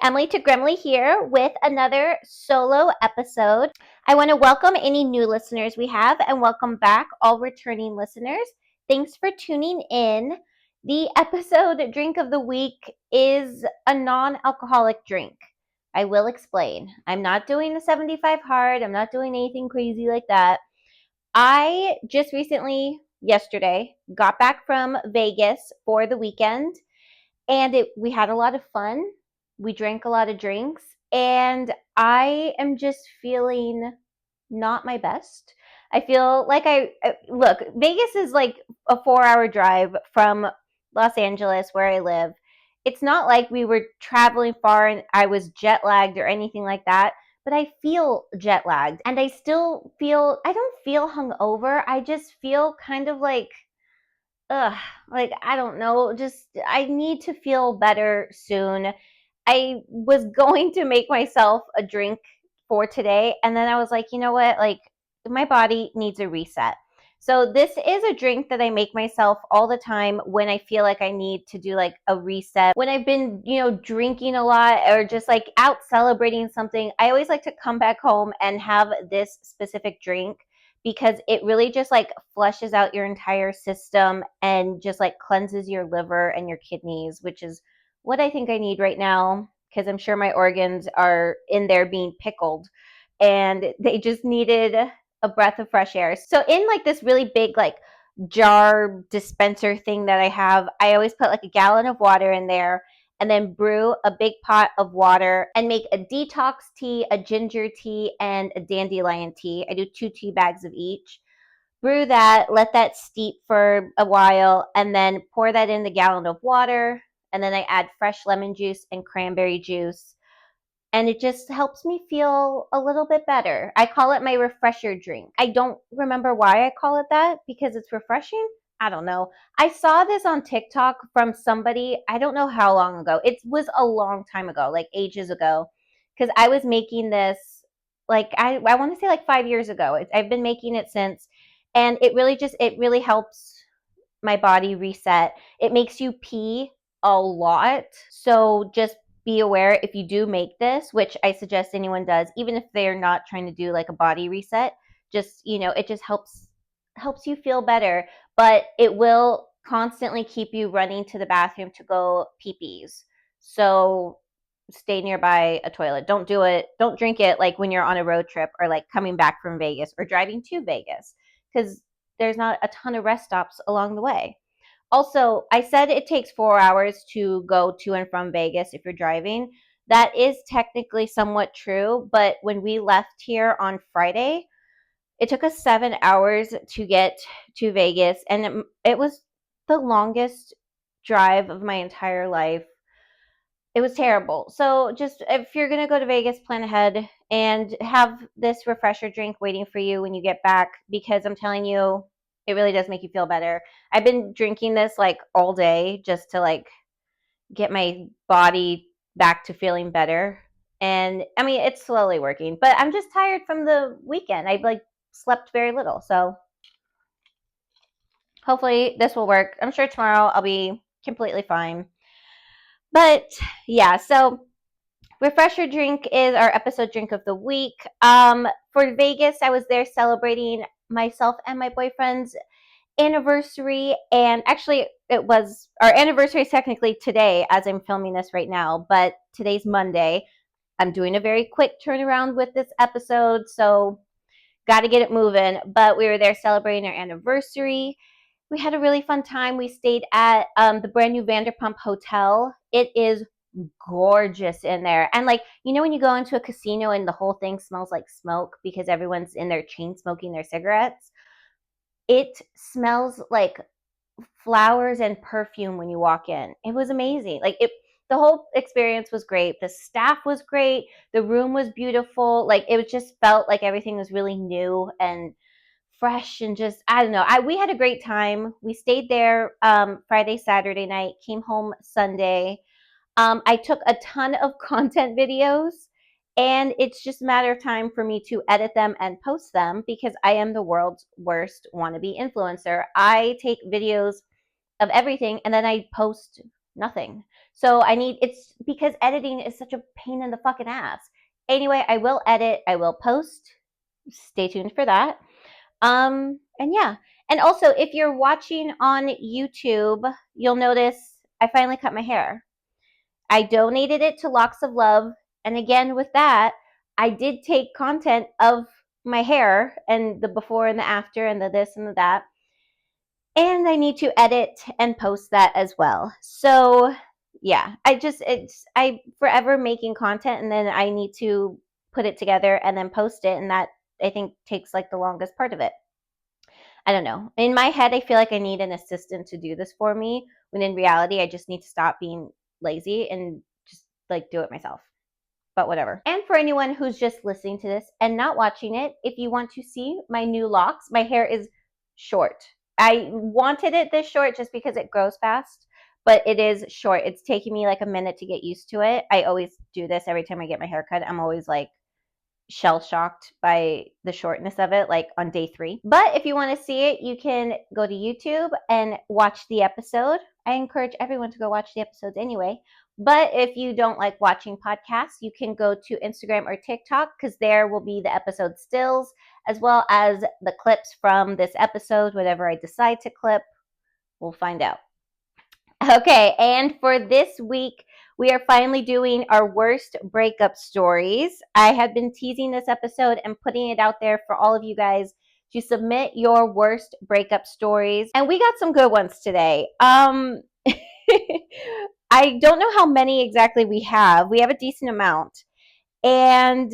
Emily to Gremily here with another solo episode. I want to welcome any new listeners we have and welcome back all returning listeners. Thanks for tuning in. The episode drink of the week is a non-alcoholic drink. I will explain. I'm not doing the 75 hard. I'm not doing anything crazy like that. I just recently, yesterday, got back from Vegas for the weekend and we had a lot of fun. We drank a lot of drinks, and I am just feeling not my best. I feel like look, Vegas is like a 4 hour drive from Los Angeles, where I live. It's not like we were traveling far and I was jet lagged or anything like that, but I feel jet lagged and I don't feel hungover. I just feel kind of like, like I don't know, just I need to feel better soon. I was going to make myself a drink for today, and then I was like, you know what? Like, my body needs a reset. So this is a drink that I make myself all the time when I feel like I need to do like a reset. When I've been, drinking a lot or just like out celebrating something, I always like to come back home and have this specific drink because it really just like flushes out your entire system and just like cleanses your liver and your kidneys, which is what I think I need right now because I'm sure my organs are in there being pickled and they just needed a breath of fresh air. So in like this really big like jar dispenser thing that I have, I always put like a gallon of water in there and then brew a big pot of water and make a detox tea, a ginger tea, and a dandelion tea. I do 2 tea bags of each. Brew that, let that steep for a while, and then pour that in the gallon of water. And then I add fresh lemon juice and cranberry juice. And it just helps me feel a little bit better. I call it my refresher drink. I don't remember why I call it that because it's refreshing. I don't know. I saw this on TikTok from somebody, I don't know how long ago. It was a long time ago, like ages ago, because I was making this like I want to say like 5 years ago. I've been making it since, and it really helps my body reset. It makes you pee a lot. So just be aware if you do make this, which I suggest anyone does, even if they're not trying to do like a body reset, just, it just helps you feel better, but it will constantly keep you running to the bathroom to go pee-pees. So stay nearby a toilet. Don't do it. Don't drink it like when you're on a road trip or like coming back from Vegas or driving to Vegas because there's not a ton of rest stops along the way. Also, I said it takes 4 hours to go to and from Vegas if you're driving. That is technically somewhat true, but when we left here on Friday, it took us 7 hours to get to Vegas, and it was the longest drive of my entire life. It was terrible. So just if you're going to go to Vegas, plan ahead and have this refresher drink waiting for you when you get back because I'm telling you, it really does make you feel better. I've been drinking this like all day just to like get my body back to feeling better. And I mean, it's slowly working, but I'm just tired from the weekend. I like slept very little. So hopefully this will work. I'm sure tomorrow I'll be completely fine. But yeah, so refresher drink is our episode drink of the week. For Vegas, I was there celebrating myself and my boyfriend's anniversary, and actually it was our anniversary is technically today as I'm filming this right now, but today's Monday. I'm doing a very quick turnaround with this episode, so got to get it moving. But we were there celebrating our anniversary. We had a really fun time. We stayed at the brand new Vanderpump Hotel. It is gorgeous in there. And like, when you go into a casino and the whole thing smells like smoke because everyone's in there chain smoking their cigarettes, it smells like flowers and perfume when you walk in. It was amazing. The whole experience was great. The staff was great. The room was beautiful. Like it just felt like everything was really new and fresh and just I don't know. We had a great time. We stayed there Friday, Saturday night, came home Sunday. I took a ton of content videos, and it's just a matter of time for me to edit them and post them because I am the world's worst wannabe influencer. I take videos of everything and then I post nothing. So it's because editing is such a pain in the fucking ass. Anyway, I will edit, I will post. Stay tuned for that. And yeah. And also, if you're watching on YouTube, you'll notice I finally cut my hair. I donated it to Locks of Love. And again, with that, I did take content of my hair and the before and the after and the this and the that. And I need to edit and post that as well. So yeah, I forever making content and then I need to put it together and then post it. And that I think takes like the longest part of it. I don't know. In my head, I feel like I need an assistant to do this for me, when in reality, I just need to stop being lazy and just like do it myself. But whatever. And for anyone who's just listening to this and not watching it, if you want to see my new locks, my hair is short. I wanted it this short just because it grows fast, but it is short. It's taking me like a minute to get used to it. I always do this every time I get my hair cut. I'm always like shell shocked by the shortness of it, like on day 3. But if you want to see it, you can go to YouTube and watch the episode. I encourage everyone to go watch the episodes anyway. But if you don't like watching podcasts, you can go to Instagram or TikTok, because there will be the episode stills as well as the clips from this episode. Whatever I decide to clip, we'll find out. Okay, and for this week, we are finally doing our worst breakup stories. I have been teasing this episode and putting it out there for all of you guys to submit your worst breakup stories. And we got some good ones today. I don't know how many exactly we have. We have a decent amount. And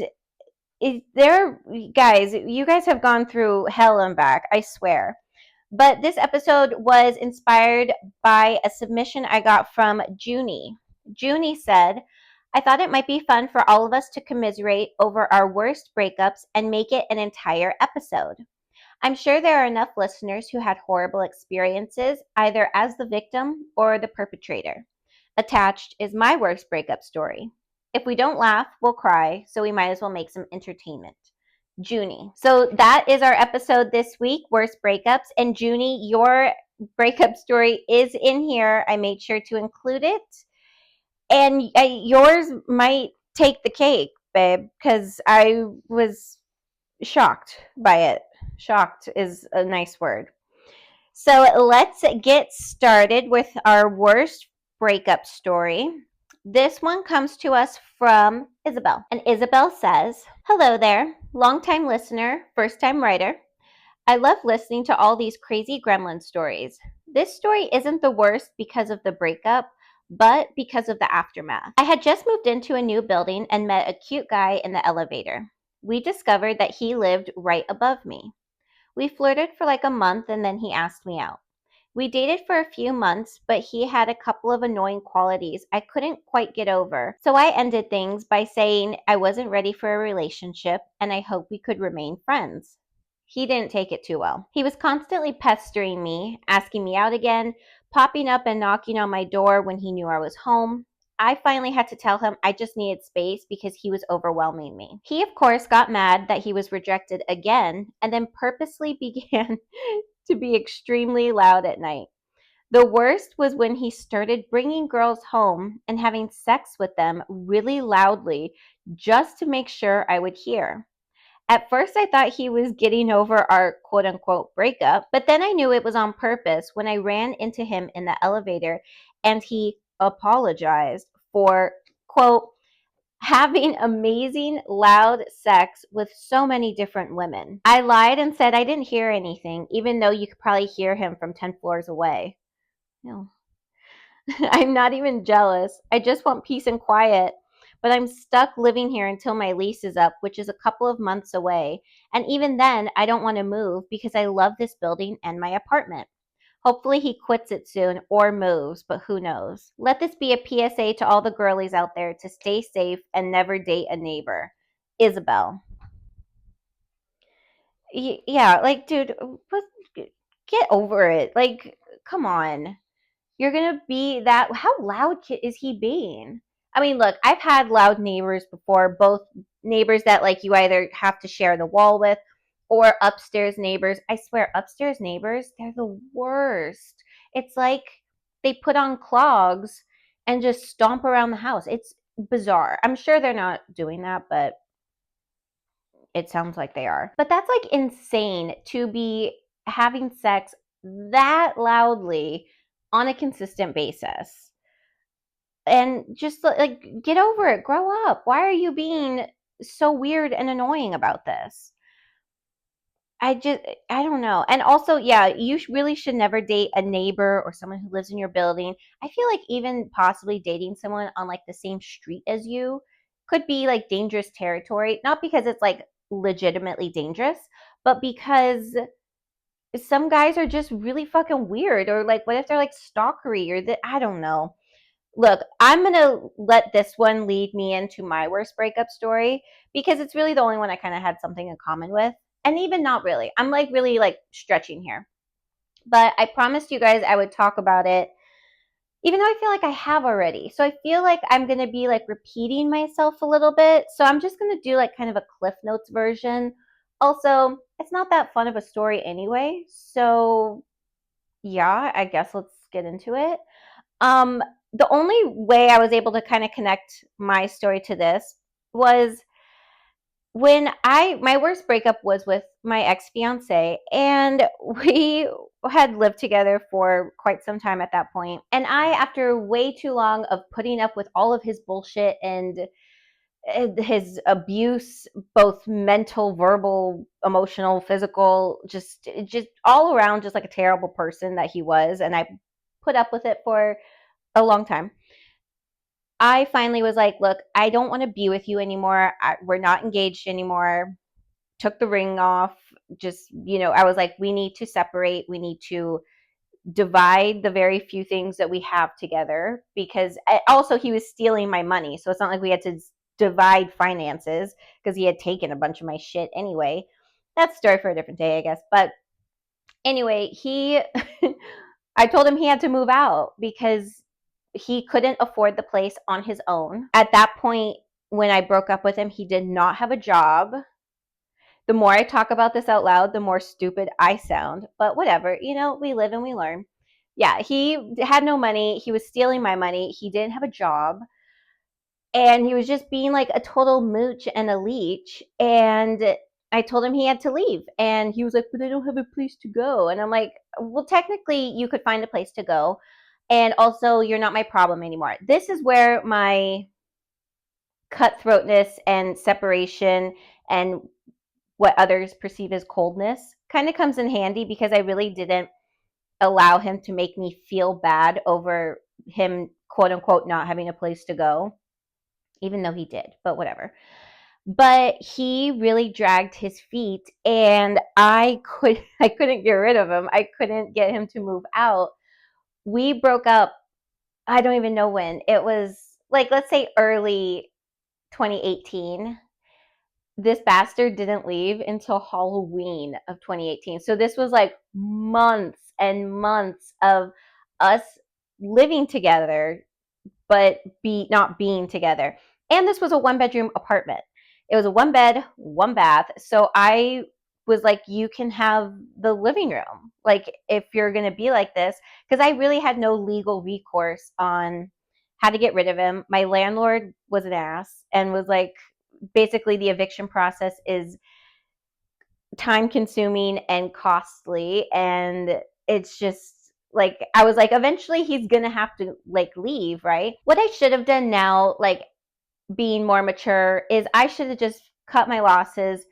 guys, you guys have gone through hell and back, I swear. But this episode was inspired by a submission I got from Junie. Junie said, I thought it might be fun for all of us to commiserate over our worst breakups and make it an entire episode. I'm sure there are enough listeners who had horrible experiences, either as the victim or the perpetrator. Attached is my worst breakup story. If we don't laugh, we'll cry, so we might as well make some entertainment. Junie. So that is our episode this week, worst breakups. And Junie, your breakup story is in here. I made sure to include it. And yours might take the cake, babe, because I was shocked by it. Shocked is a nice word. So let's get started with our worst breakup story. This one comes to us from Isabel. And Isabel says, hello there, longtime listener, first time writer. I love listening to all these crazy gremlin stories. This story isn't the worst because of the breakup, but because of the aftermath. I had just moved into a new building and met a cute guy in the elevator. We discovered that he lived right above me. We flirted for like a month and then he asked me out. We dated for a few months, but he had a couple of annoying qualities I couldn't quite get over. So I ended things by saying I wasn't ready for a relationship and I hoped we could remain friends. He didn't take it too well. He was constantly pestering me, asking me out again, popping up and knocking on my door when he knew I was home. I finally had to tell him I just needed space because he was overwhelming me. He, of course, got mad that he was rejected again and then purposely began to be extremely loud at night. The worst was when he started bringing girls home and having sex with them really loudly just to make sure I would hear. At first, I thought he was getting over our quote unquote breakup, but then I knew it was on purpose when I ran into him in the elevator and he apologized for, quote, having amazing loud sex with so many different women. I lied and said I didn't hear anything, even though you could probably hear him from 10 floors away. No. I'm not even jealous. I just want peace and quiet. But I'm stuck living here until my lease is up, which is a couple of months away. And even then, I don't want to move because I love this building and my apartment. Hopefully he quits it soon or moves, but who knows. Let this be a PSA to all the girlies out there to stay safe and never date a neighbor. Isabel. Yeah, like, dude, get over it. Like, come on. You're going to be that. How loud is he being? I mean, look, I've had loud neighbors before, both neighbors that like you either have to share the wall with or upstairs neighbors. I swear, upstairs neighbors, they're the worst. It's like they put on clogs and just stomp around the house. It's bizarre. I'm sure they're not doing that, but it sounds like they are. But that's like insane to be having sex that loudly on a consistent basis. And just like, get over it, grow up. Why are you being so weird and annoying about this? I don't know. And also, yeah, you really should never date a neighbor or someone who lives in your building. I feel like even possibly dating someone on like the same street as you could be like dangerous territory. Not because it's like legitimately dangerous, but because some guys are just really fucking weird. Or like, what if they're like stalkery or that? I don't know. Look, I'm going to let this one lead me into my worst breakup story because it's really the only one I kind of had something in common with. And even not really. I'm like really like stretching here. But I promised you guys I would talk about it, even though I feel like I have already. So I feel like I'm going to be like repeating myself a little bit. So I'm just going to do like kind of a Cliff Notes version. Also, it's not that fun of a story anyway. So yeah, I guess let's get into it. Um, the only way I was able to kind of connect my story to this was when my worst breakup was with my ex-fiance, and we had lived together for quite some time at that point. And I, after way too long of putting up with all of his bullshit and his abuse, both mental, verbal, emotional, physical, just all around, just like a terrible person that he was, and I put up with it for a long time. I finally was like, look, I don't want to be with you anymore. We're not engaged anymore. Took the ring off. Just, I was like, we need to separate. We need to divide the very few things that we have together, because also he was stealing my money. So it's not like we had to divide finances because he had taken a bunch of my shit anyway. That's a story for a different day, I guess. But anyway, I told him he had to move out because he couldn't afford the place on his own. At that point, when I broke up with him, he did not have a job. The more I talk about this out loud, the more stupid I sound. But whatever, we live and we learn. Yeah, he had no money. He was stealing my money. He didn't have a job. And he was just being like a total mooch and a leech. And I told him he had to leave. And he was like, but I don't have a place to go. And I'm like, well, technically, you could find a place to go. And also, you're not my problem anymore. This is where my cutthroatness and separation and what others perceive as coldness kind of comes in handy, because I really didn't allow him to make me feel bad over him, quote unquote, not having a place to go, even though he did, but whatever. But he really dragged his feet, and I couldn't get rid of him. I couldn't get him to move out. We broke up, I don't even know when. It was like, let's say early 2018. This bastard didn't leave until Halloween of 2018. So this was like months and months of us living together, but not being together. And this was a 1-bedroom apartment. It was a 1 bed, 1 bath. So I was like, you can have the living room, like, if you're going to be like this, because I really had no legal recourse on how to get rid of him. My landlord was an ass and was like, basically the eviction process is time consuming and costly, and it's just like, I was like, eventually he's gonna have to like leave, right? What I should have done now, like being more mature, is I should have just cut my losses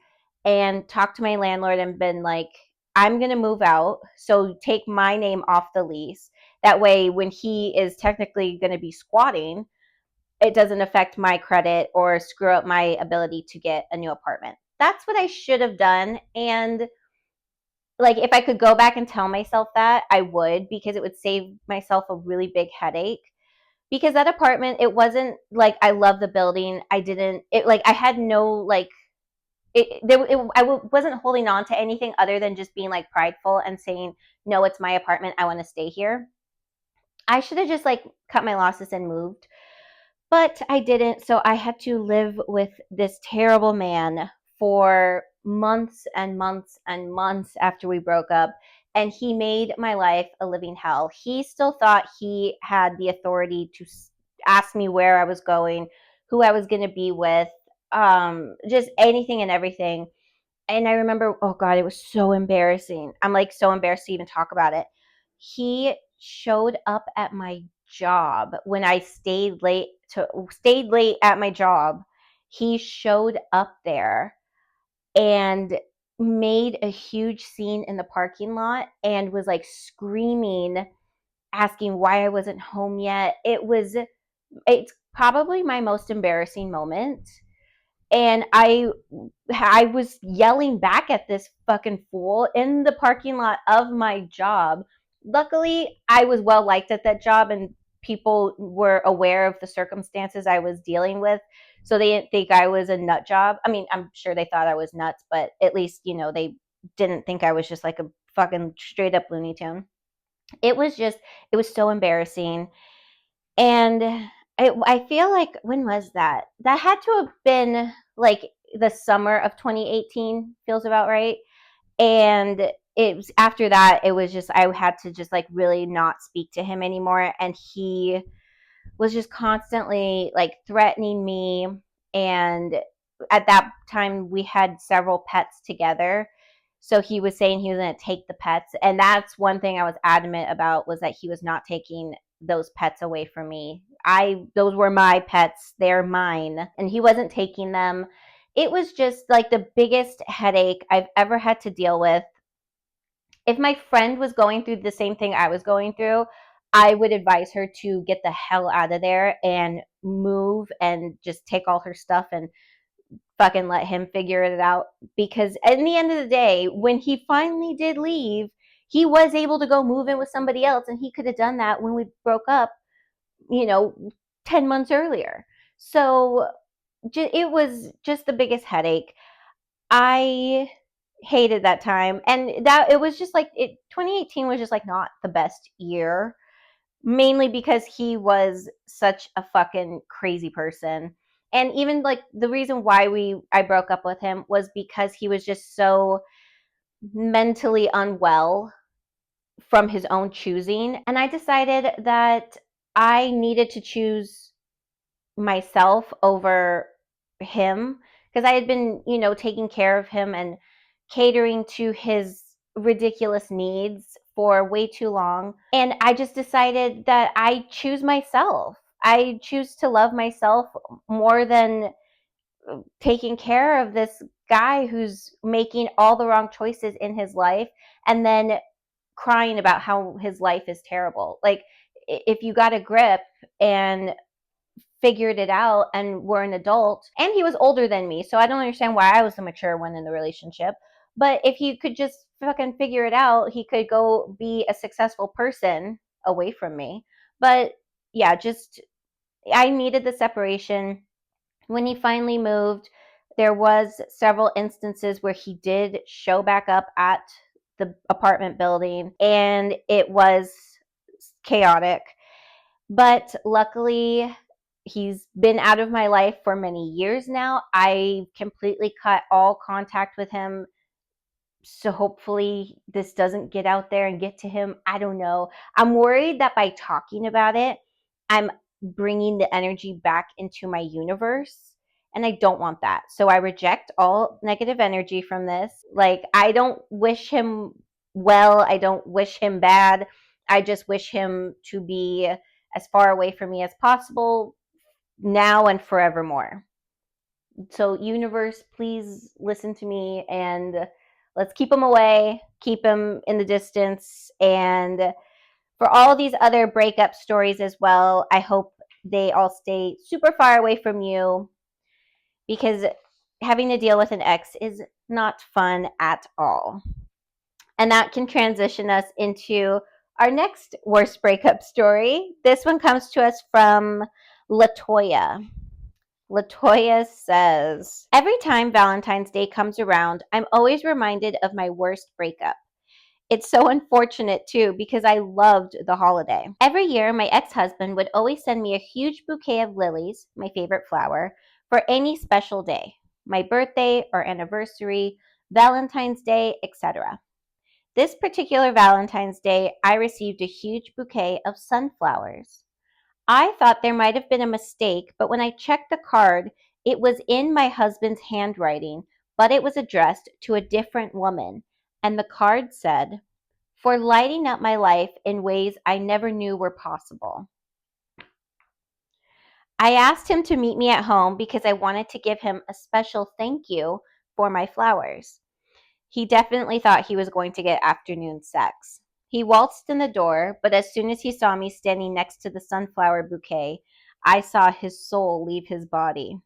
and talked to my landlord and been like, I'm gonna move out, so take my name off the lease. That way, when he is technically gonna be squatting, it doesn't affect my credit or screw up my ability to get a new apartment. That's what I should have done. And like, if I could go back and tell myself that, I would, because it would save myself a really big headache. Because that apartment, it wasn't like I love the building. I didn't, it like, I had no like, I wasn't holding on to anything other than just being like prideful and saying, no, it's my apartment. I want to stay here. I should have just like cut my losses and moved. But I didn't, so I had to live with this terrible man for months and months and months after we broke up, and he made my life a living hell. He still thought he had the authority to asked me where I was going, who I was going to be with, just anything and everything. And I remember, oh God, it was so embarrassing. I'm like so embarrassed to even talk about it. He showed up at my job when I stayed late at my job. He showed up there and made a huge scene in the parking lot and was like screaming, asking why I wasn't home yet. It's probably my most embarrassing moment. And I was yelling back at this fucking fool in the parking lot of my job. Luckily, I was well liked at that job, and people were aware of the circumstances I was dealing with, so they didn't think I was a nut job. I mean, I'm sure they thought I was nuts, but at least, they didn't think I was just like a fucking straight up Looney Tune. It was so embarrassing. And I feel like, when was that? That had to have been like the summer of 2018, feels about right. And it was after that, it was just, I had to just like really not speak to him anymore. And he was just constantly like threatening me. And at that time, we had several pets together. So he was saying he was going to take the pets. And that's one thing I was adamant about, was that he was not taking those pets away from me. Those were my pets. They're mine. And he wasn't taking them. It was just like the biggest headache I've ever had to deal with. If my friend was going through the same thing I was going through, I would advise her to get the hell out of there and move and just take all her stuff and fucking let him figure it out. Because at the end of the day, when he finally did leave, he was able to go move in with somebody else, and he could have done that when we broke up, you know, 10 months earlier. So it was just the biggest headache. I hated that time. And that it was just like 2018 was just like not the best year, mainly because he was such a fucking crazy person. And even like the reason why I broke up with him was because he was just so mentally unwell from his own choosing. And I decided that I needed to choose myself over him, because I had been, taking care of him and catering to his ridiculous needs for way too long. And I just decided that I choose myself. I choose to love myself more than taking care of this guy who's making all the wrong choices in his life and then crying about how his life is terrible. Like, if you got a grip and figured it out and were an adult, and he was older than me, so I don't understand why I was the mature one in the relationship. But if he could just fucking figure it out, he could go be a successful person away from me. But yeah, just I needed the separation. When he finally moved, there was several instances where he did show back up at the apartment building, and it was chaotic. But luckily, he's been out of my life for many years now. I completely cut all contact with him, so hopefully this doesn't get out there and get to him. I don't know. I'm worried that by talking about it, I'm bringing the energy back into my universe, and I don't want that. So I reject all negative energy from this. Like, I don't wish him well. I don't wish him bad. I just wish him to be as far away from me as possible, now and forevermore. So, universe, please listen to me, and let's keep him away, keep him in the distance. And for all these other breakup stories as well, I hope they all stay super far away from you, because having to deal with an ex is not fun at all. And that can transition us into our next worst breakup story. This one comes to us from Latoya. Latoya says, every time Valentine's Day comes around, I'm always reminded of my worst breakup. It's so unfortunate too, because I loved the holiday. Every year, my ex-husband would always send me a huge bouquet of lilies, my favorite flower, for any special day, my birthday or anniversary, Valentine's Day, etc. This particular Valentine's Day, I received a huge bouquet of sunflowers. I thought there might have been a mistake, but when I checked the card, it was in my husband's handwriting, but it was addressed to a different woman. And the card said, "For lighting up my life in ways I never knew were possible." I asked him to meet me at home because I wanted to give him a special thank you for my flowers. He definitely thought he was going to get afternoon sex. He waltzed in the door, but as soon as he saw me standing next to the sunflower bouquet, I saw his soul leave his body.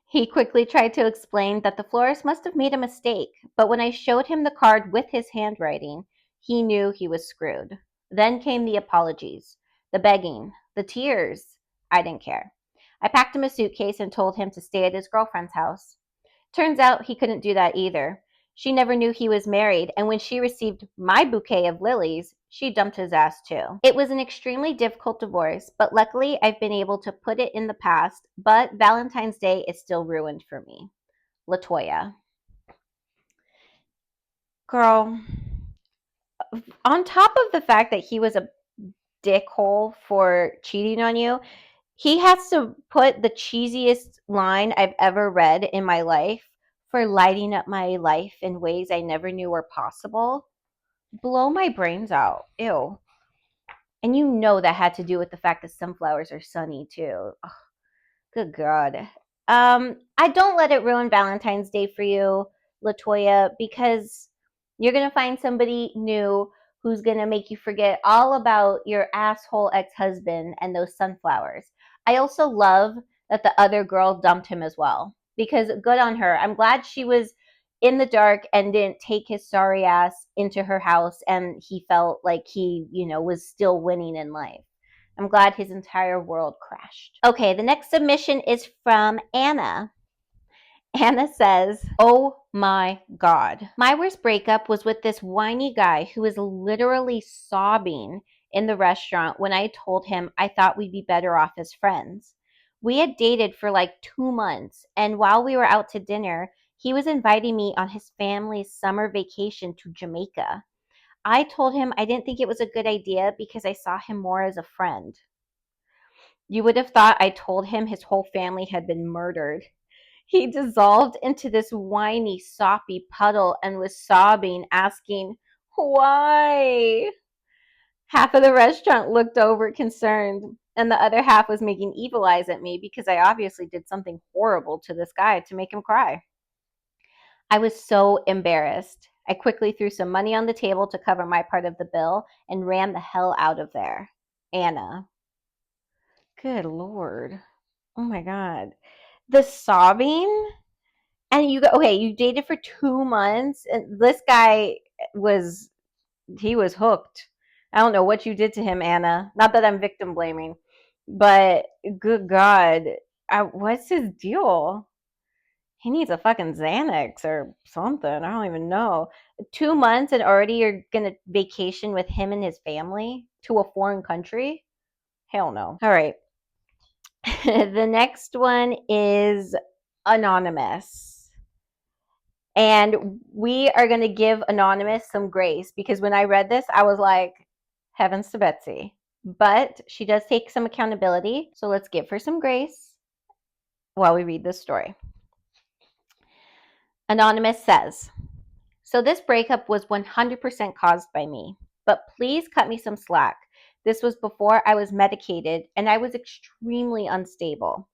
He quickly tried to explain that the florist must have made a mistake, but when I showed him the card with his handwriting, he knew he was screwed. Then came the apologies, the begging, the tears. I didn't care. I packed him a suitcase and told him to stay at his girlfriend's house. Turns out he couldn't do that either. She never knew he was married, and when she received my bouquet of lilies, she dumped his ass too. It was an extremely difficult divorce, but luckily I've been able to put it in the past, but Valentine's Day is still ruined for me. LaToya. Girl, on top of the fact that he was a dickhole for cheating on you, he has to put the cheesiest line I've ever read in my life: "For lighting up my life in ways I never knew were possible." Blow my brains out. Ew. And you know that had to do with the fact that sunflowers are sunny too. Ugh, good God. I don't let it ruin Valentine's Day for you, LaToya, because you're gonna find somebody new who's gonna make you forget all about your asshole ex-husband and those sunflowers. I also love that the other girl dumped him as well, because good on her. I'm glad she was in the dark and didn't take his sorry ass into her house and he felt like he, was still winning in life. I'm glad his entire world crashed. Okay, the next submission is from Anna. Anna says, "Oh my God. My worst breakup was with this whiny guy who was literally sobbing in the restaurant when I told him I thought we'd be better off as friends. We had dated for like 2 months, and while we were out to dinner, he was inviting me on his family's summer vacation to Jamaica. I told him I didn't think it was a good idea because I saw him more as a friend. You would have thought I told him his whole family had been murdered. He dissolved into this whiny, soppy puddle and was sobbing, asking, 'Why?' Half of the restaurant looked over concerned, and the other half was making evil eyes at me because I obviously did something horrible to this guy to make him cry. I was so embarrassed. I quickly threw some money on the table to cover my part of the bill and ran the hell out of there. Anna." Good Lord. Oh my God. The sobbing? And you dated for 2 months, and this guy was hooked. I don't know what you did to him, Anna. Not that I'm victim blaming, but good God, what's his deal? He needs a fucking Xanax or something. I don't even know. 2 months and already you're gonna vacation with him and his family to a foreign country? Hell no. All right. The next one is anonymous. And we are going to give Anonymous some grace because when I read this, I was like, heavens to Betsy. But she does take some accountability. So let's give her some grace while we read this story. Anonymous says, "So this breakup was 100% caused by me, but please cut me some slack. This was before I was medicated and I was extremely unstable.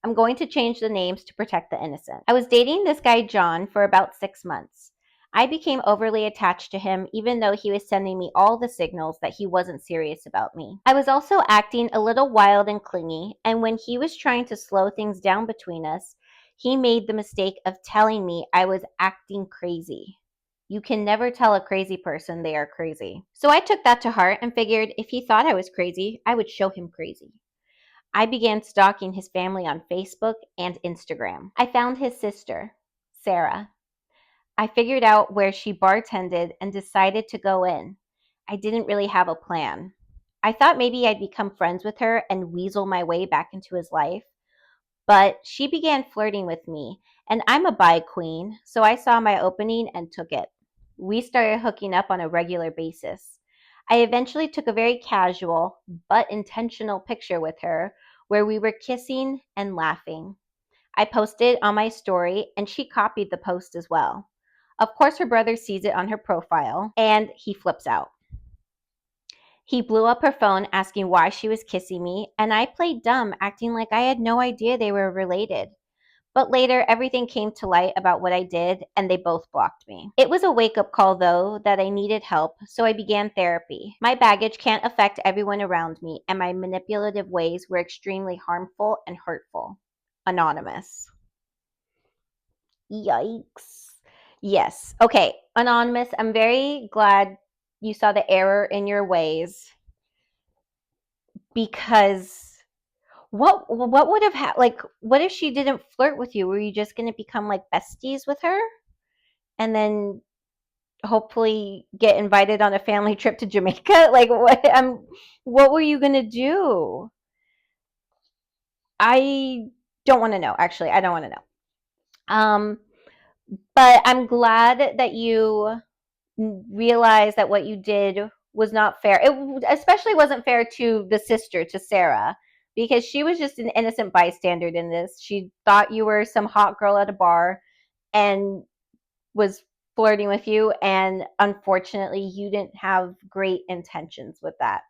I'm going to change the names to protect the innocent. I was dating this guy, John, for about 6 months. I became overly attached to him, even though he was sending me all the signals that he wasn't serious about me. I was also acting a little wild and clingy, and when he was trying to slow things down between us, he made the mistake of telling me I was acting crazy. You can never tell a crazy person they are crazy. So I took that to heart and figured if he thought I was crazy, I would show him crazy. I began stalking his family on Facebook and Instagram. I found his sister, Sarah. I figured out where she bartended and decided to go in. I didn't really have a plan. I thought maybe I'd become friends with her and weasel my way back into his life. But she began flirting with me, and I'm a bi queen, so I saw my opening and took it. We started hooking up on a regular basis. I eventually took a very casual but intentional picture with her where we were kissing and laughing. I posted on my story and she copied the post as well. Of course, her brother sees it on her profile and he flips out. He blew up her phone asking why she was kissing me, and I played dumb, acting like I had no idea they were related. But later, everything came to light about what I did, and they both blocked me. It was a wake up call, though, that I needed help, so I began therapy. My baggage can't affect everyone around me, and my manipulative ways were extremely harmful and hurtful. Anonymous. Yikes. Yes. Okay, Anonymous, I'm very glad you saw the error in your ways because what would have like what if she didn't flirt with you? Were you just going to become like besties with her and then hopefully get invited on a family trip to Jamaica? Like what were you going to do? I don't want to know. Actually, I don't want to know. But I'm glad that you realize that what you did was not fair. It especially wasn't fair to the sister, to Sarah, because she was just an innocent bystander in this. She thought you were some hot girl at a bar and was flirting with you, and unfortunately, you didn't have great intentions with that.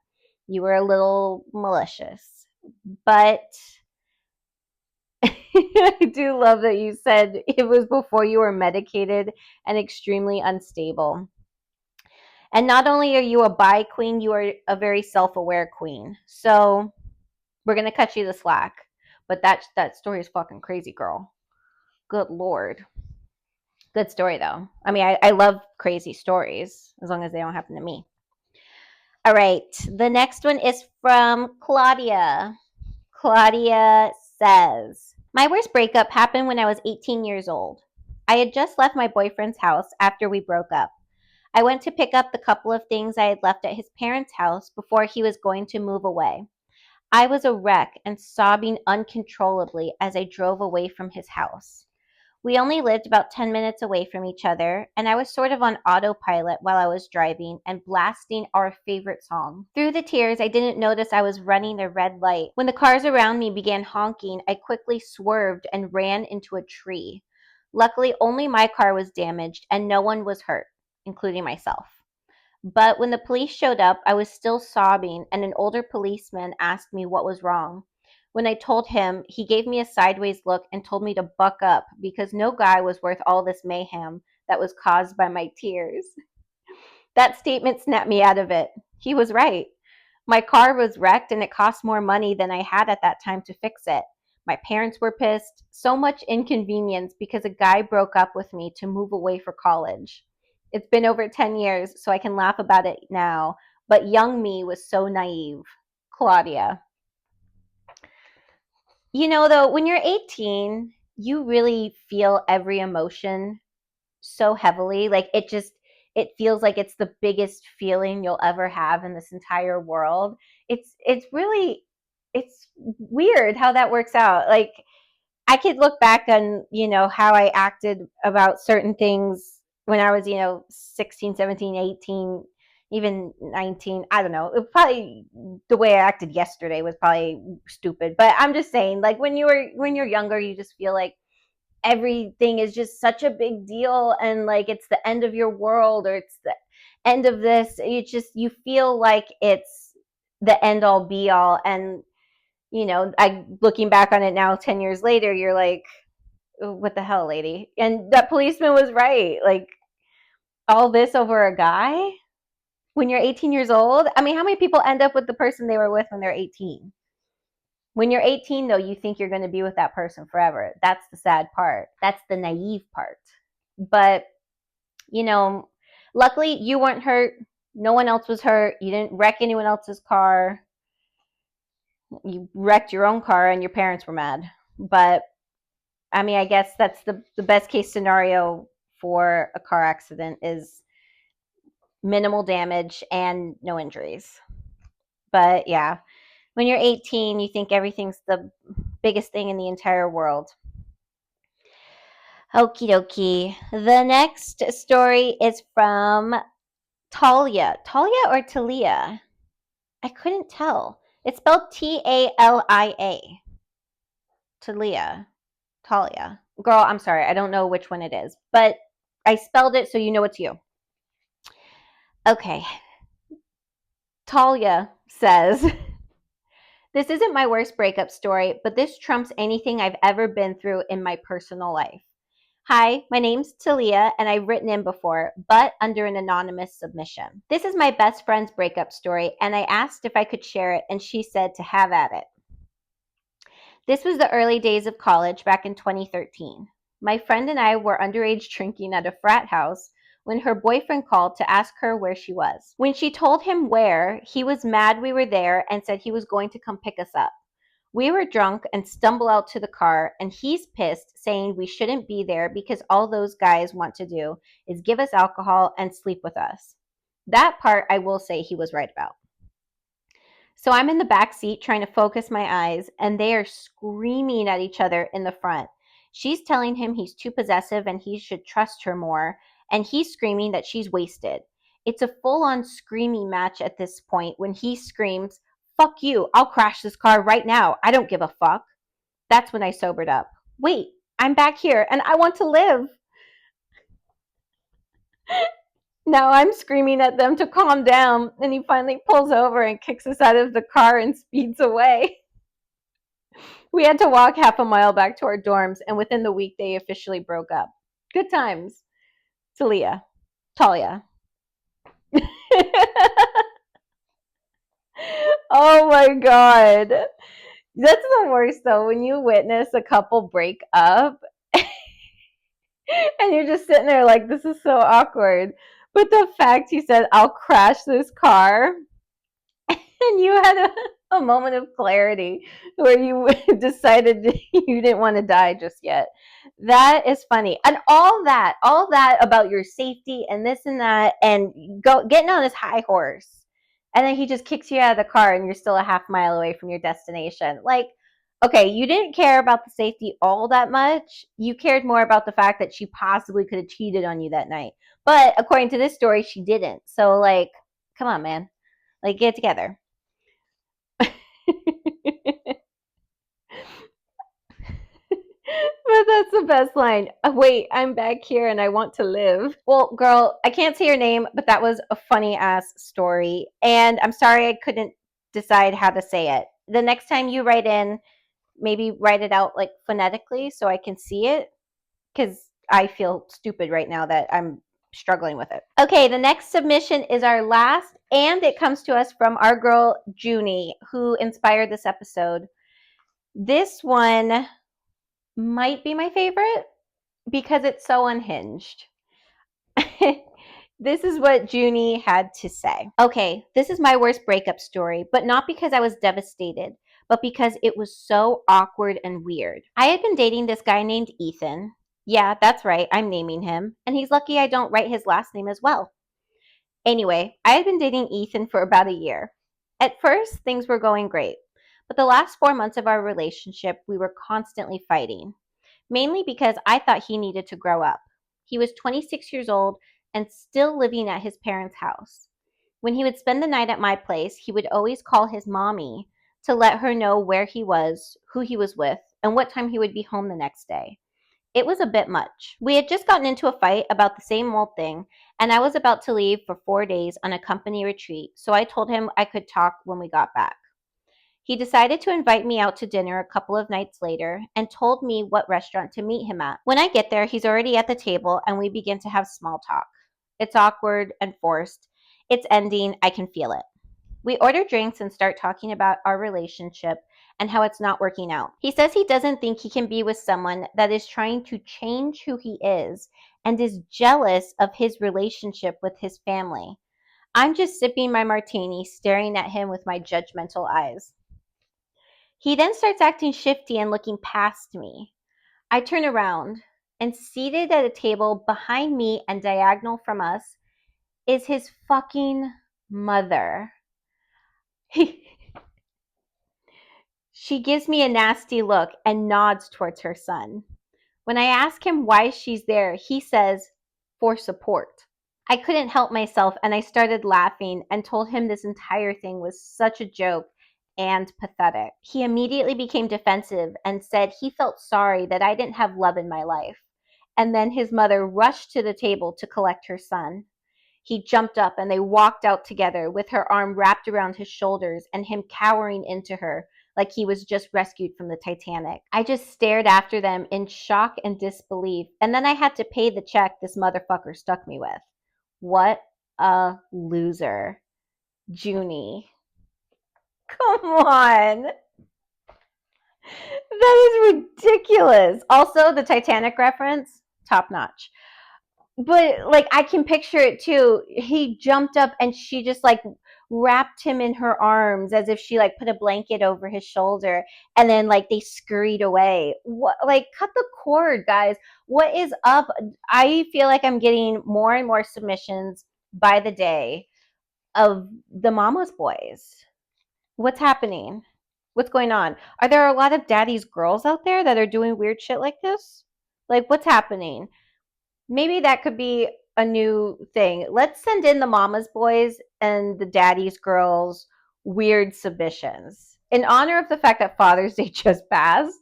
You were a little malicious. But I do love that you said it was before you were medicated and extremely unstable. And not only are you a bi queen, you are a very self aware queen. So we're gonna cut you the slack. But that story is fucking crazy, girl. Good lord. Good story though. I mean, I love crazy stories as long as they don't happen to me. All right. The next one is from Claudia. Claudia says, my worst breakup happened when I was 18 years old. I had just left my boyfriend's house after we broke up. I went to pick up the couple of things I had left at his parents' house before he was going to move away. I was a wreck and sobbing uncontrollably as I drove away from his house. We only lived about 10 minutes away from each other, and I was sort of on autopilot while I was driving and blasting our favorite song. Through the tears, I didn't notice I was running a red light. When the cars around me began honking, I quickly swerved and ran into a tree. Luckily, only my car was damaged and no one was hurt, including myself. But when the police showed up, I was still sobbing, and an older policeman asked me what was wrong. When I told him, he gave me a sideways look and told me to buck up because no guy was worth all this mayhem that was caused by my tears. That statement snapped me out of it. He was right. My car was wrecked and it cost more money than I had at that time to fix it. My parents were pissed. So much inconvenience because a guy broke up with me to move away for college. It's been over 10 years, so I can laugh about it now, but young me was so naive. Claudia. You know, though, when you're 18, you really feel every emotion so heavily. Like it feels like it's the biggest feeling you'll ever have in this entire world. It's really it's weird how that works out. Like I could look back on, how I acted about certain things when I was, 16, 17, 18, even 19. I don't know. It probably the way I acted yesterday was probably stupid. But I'm just saying, like when you're younger, you just feel like everything is just such a big deal and like it's the end of your world or it's the end of this. You feel like it's the end all be all. And I looking back on it now 10 years later, you're like, what the hell, lady? And that policeman was right. Like all this over a guy when you're 18 years old. I mean, how many people end up with the person they were with when they're 18? When you're 18, though, you think you're going to be with that person forever. That's the sad part. That's the naive part. But, luckily you weren't hurt. No one else was hurt. You didn't wreck anyone else's car. You wrecked your own car and your parents were mad. But, I mean, I guess that's the best case scenario for a car accident is minimal damage and no injuries. But, yeah, when you're 18, you think everything's the biggest thing in the entire world. Okie dokie. The next story is from Talia or Talia? I couldn't tell. It's spelled Talia. Talia. Talia. Girl, I'm sorry. I don't know which one it is, but I spelled it so you know it's you. Okay. Talia says, this isn't my worst breakup story, but this trumps anything I've ever been through in my personal life. Hi, my name's Talia, and I've written in before, but under an anonymous submission. This is my best friend's breakup story, and I asked if I could share it, and she said to have at it. This was the early days of college back in 2013. My friend and I were underage drinking at a frat house when her boyfriend called to ask her where she was. When she told him where, he was mad we were there and said he was going to come pick us up. We were drunk and stumble out to the car, and he's pissed, saying we shouldn't be there because all those guys want to do is give us alcohol and sleep with us. That part I will say he was right about. So I'm in the back seat trying to focus my eyes, and they are screaming at each other in the front. She's telling him he's too possessive and he should trust her more, and he's screaming that she's wasted. It's a full-on screaming match at this point when he screams, "Fuck you, I'll crash this car right now. I don't give a fuck." That's when I sobered up. Wait, I'm back here and I want to live. Now I'm screaming at them to calm down, and he finally pulls over and kicks us out of the car and speeds away. We had to walk half a mile back to our dorms, and within the week they officially broke up. Good times. Talia. Oh my god. That's the worst though, when you witness a couple break up and you're just sitting there like, this is so awkward. But the fact he said, "I'll crash this car," and you had a moment of clarity where you decided you didn't want to die just yet. That is funny. And all that about your safety and this and that, and getting on his high horse. And then he just kicks you out of the car and you're still a half mile away from your destination. Like, okay, you didn't care about the safety all that much. You cared more about the fact that she possibly could have cheated on you that night. But according to this story, she didn't. So, like, come on, man. Like, get it together. But that's the best line. Wait, I'm back here and I want to live. Well, girl, I can't say your name, but that was a funny ass story. And I'm sorry I couldn't decide how to say it. The next time you write in, maybe write it out like phonetically so I can see it, because I feel stupid right now that I'm struggling with it. Okay, the next submission is our last, and it comes to us from our girl Junie, who inspired this episode. This one might be my favorite because it's so unhinged. This is what Junie had to say. Okay, this is my worst breakup story, but not because I was devastated, but because it was so awkward and weird. I had been dating this guy named Ethan. Yeah, that's right, I'm naming him, and he's lucky I don't write his last name as well. Anyway, I had been dating Ethan for about a year. At first, things were going great, but the last 4 months of our relationship, we were constantly fighting, mainly because I thought he needed to grow up. He was 26 years old and still living at his parents' house. When he would spend the night at my place, he would always call his mommy to let her know where he was, who he was with, and what time he would be home the next day. It was a bit much. We had just gotten into a fight about the same old thing, and I was about to leave for 4 days on a company retreat, so I told him I could talk when we got back. He decided to invite me out to dinner a couple of nights later and told me what restaurant to meet him at. When I get there, he's already at the table and we begin to have small talk. It's awkward and forced. It's ending. I can feel it. We order drinks and start talking about our relationship and how it's not working out. He says he doesn't think he can be with someone that is trying to change who he is and is jealous of his relationship with his family. I'm just sipping my martini, staring at him with my judgmental eyes. He then starts acting shifty and looking past me. I turn around, and seated at a table behind me and diagonal from us is his fucking mother. She gives me a nasty look and nods towards her son. When I ask him why she's there, he says, "For support." I couldn't help myself and I started laughing and told him this entire thing was such a joke and pathetic. He immediately became defensive and said he felt sorry that I didn't have love in my life. And then his mother rushed to the table to collect her son. He jumped up and they walked out together with her arm wrapped around his shoulders and him cowering into her like he was just rescued from the Titanic. I just stared after them in shock and disbelief, and then I had to pay the check this motherfucker stuck me with. What a loser. Junie. Come on. That is ridiculous. Also, the Titanic reference, top notch. But like I can picture it too. He jumped up and she just like wrapped him in her arms as if she like put a blanket over his shoulder, and then like they scurried away. What, like, cut the cord, guys. What is up? I feel like I'm getting more and more submissions by the day of the mama's boys. What's happening? What's going on? Are there a lot of daddy's girls out there that are doing weird shit like this? Like, what's happening? Maybe that could be a new thing. Let's send in the mama's boys and the daddy's girls weird submissions. In honor of the fact that Father's Day just passed,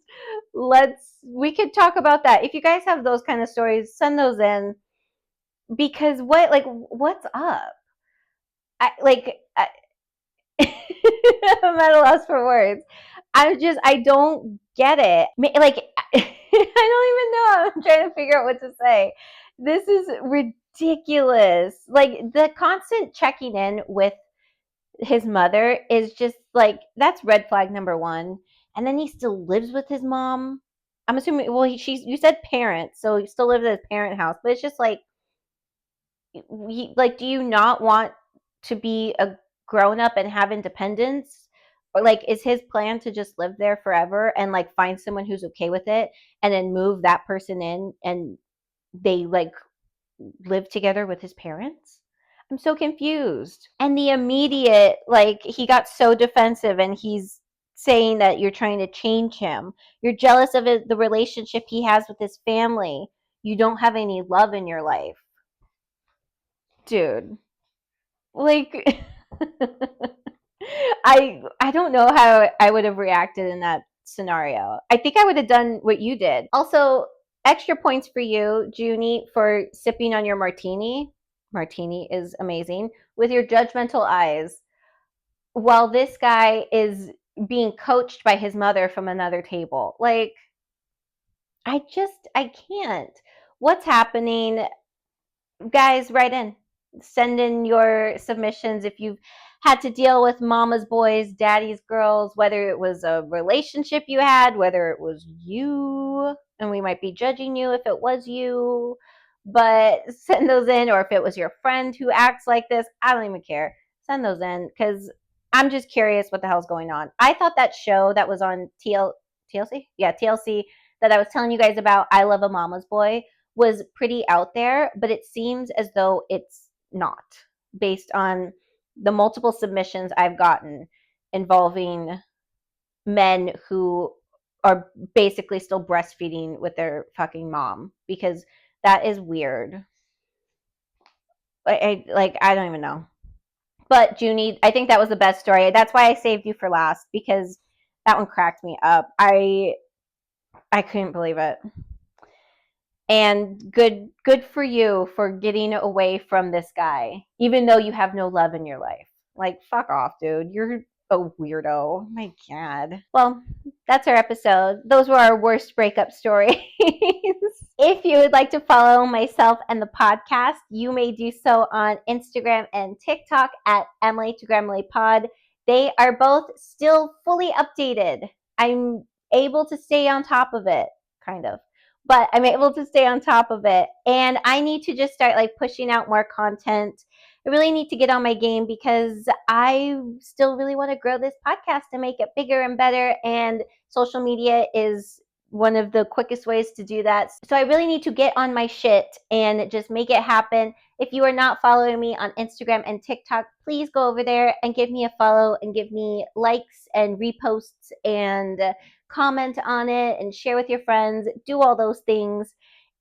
we could talk about that. If you guys have those kind of stories, send those in, because what's up? I I'm at a loss for words. I don't get it. Like, I don't even know. I'm trying to figure out what to say. This is ridiculous. Like, the constant checking in with his mother is just like, that's red flag number one. And then he still lives with his mom. I'm assuming, well, you said parent, so he still lives at his parent house, but it's just like, do you not want to be a grown up and have independence? Or like, is his plan to just live there forever and like find someone who's okay with it and then move that person in and they like live together with his parents? I'm so confused. And the immediate, like, he got so defensive and he's saying that you're trying to change him. You're jealous of the relationship he has with his family. You don't have any love in your life. Dude, like, I don't know how I would have reacted in that scenario. I think I would have done what you did. Also, extra points for you, Junie, for sipping on your martini. Martini is amazing. With your judgmental eyes, while this guy is being coached by his mother from another table. Like, I can't. What's happening? Guys, write in. Send in your submissions if you've had to deal with mama's boys, daddy's girls, whether it was a relationship you had, whether it was you, and we might be judging you if it was you, but send those in, or if it was your friend who acts like this, I don't even care. Send those in, because I'm just curious what the hell's going on. I thought that show that was on TLC? Yeah, TLC, that I was telling you guys about, I Love a Mama's Boy, was pretty out there, but it seems as though it's not, based on the multiple submissions I've gotten involving men who are basically still breastfeeding with their fucking mom, because that is weird. I don't even know. But Junie, I think that was the best story. That's why I saved you for last, because that one cracked me up. I couldn't believe it. And good for you for getting away from this guy, even though you have no love in your life. Like, fuck off, dude. You're a weirdo. My God. Well, that's our episode. Those were our worst breakup stories. If you would like to follow myself and the podcast, you may do so on Instagram and TikTok at Emily to Gremily Pod. They are both still fully updated. I'm able to stay on top of it, kind of, but I'm able to stay on top of it. And I need to just start like pushing out more content. I really need to get on my game, because I still really want to grow this podcast and make it bigger and better. And social media is one of the quickest ways to do that. So I really need to get on my shit and just make it happen. If you are not following me on Instagram and TikTok, please go over there and give me a follow and give me likes and reposts and comment on it and share with your friends. Do all those things.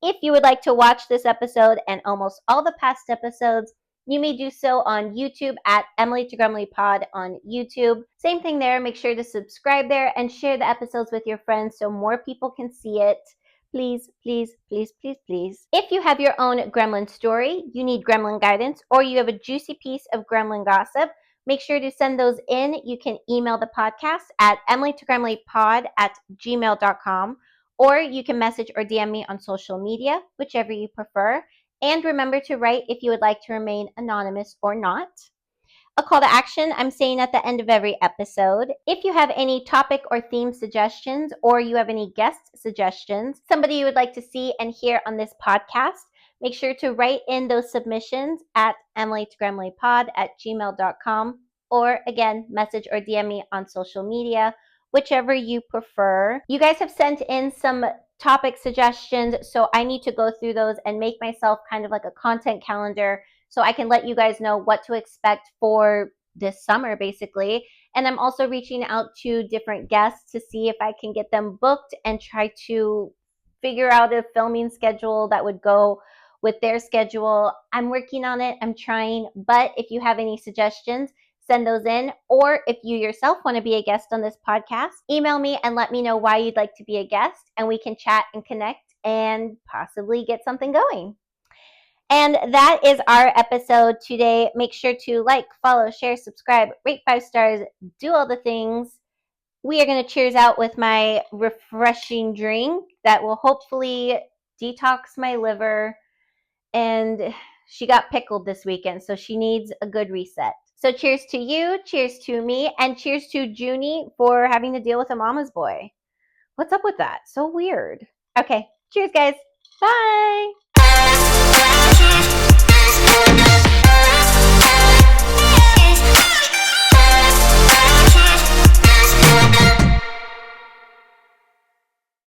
If you would like to watch this episode and almost all the past episodes, you may do so on YouTube at Emily to Gremily Pod on YouTube. Same thing there. Make sure to subscribe there and share the episodes with your friends so more people can see it. Please, please, please, please, please. If you have your own gremlin story, you need gremlin guidance, or you have a juicy piece of gremlin gossip, make sure to send those in. You can email the podcast at emilytogrimleypod@gmail.com, or you can message or DM me on social media, whichever you prefer. And remember to write if you would like to remain anonymous or not. A call to action I'm saying at the end of every episode. If you have any topic or theme suggestions, or you have any guest suggestions, somebody you would like to see and hear on this podcast, make sure to write in those submissions at emilytogrimleypod@gmail.com, or again, message or DM me on social media, whichever you prefer. You guys have sent in some topic suggestions, so I need to go through those and make myself kind of like a content calendar so I can let you guys know what to expect for this summer, basically. And I'm also reaching out to different guests to see if I can get them booked and try to figure out a filming schedule that would go with their schedule. I'm working on it. I'm trying. But if you have any suggestions, send those in. Or if you yourself want to be a guest on this podcast, email me and let me know why you'd like to be a guest, and we can chat and connect and possibly get something going. And that is our episode today. Make sure to like, follow, share, subscribe, rate 5 stars, do all the things. We are going to cheers out with my refreshing drink that will hopefully detox my liver. And she got pickled this weekend, so she needs a good reset. So cheers to you, cheers to me, and cheers to Junie for having to deal with a mama's boy. What's up with that? So weird. Okay, cheers, guys. Bye.